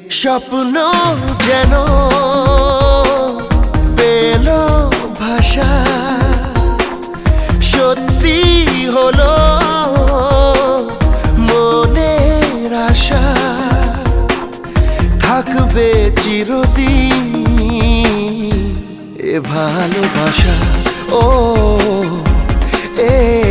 স্বপ্ন যেন পেল ভাষা, সত্যি হলো মনের আশা, থাকবে চিরদিন এ ভালোবাসা। ও এ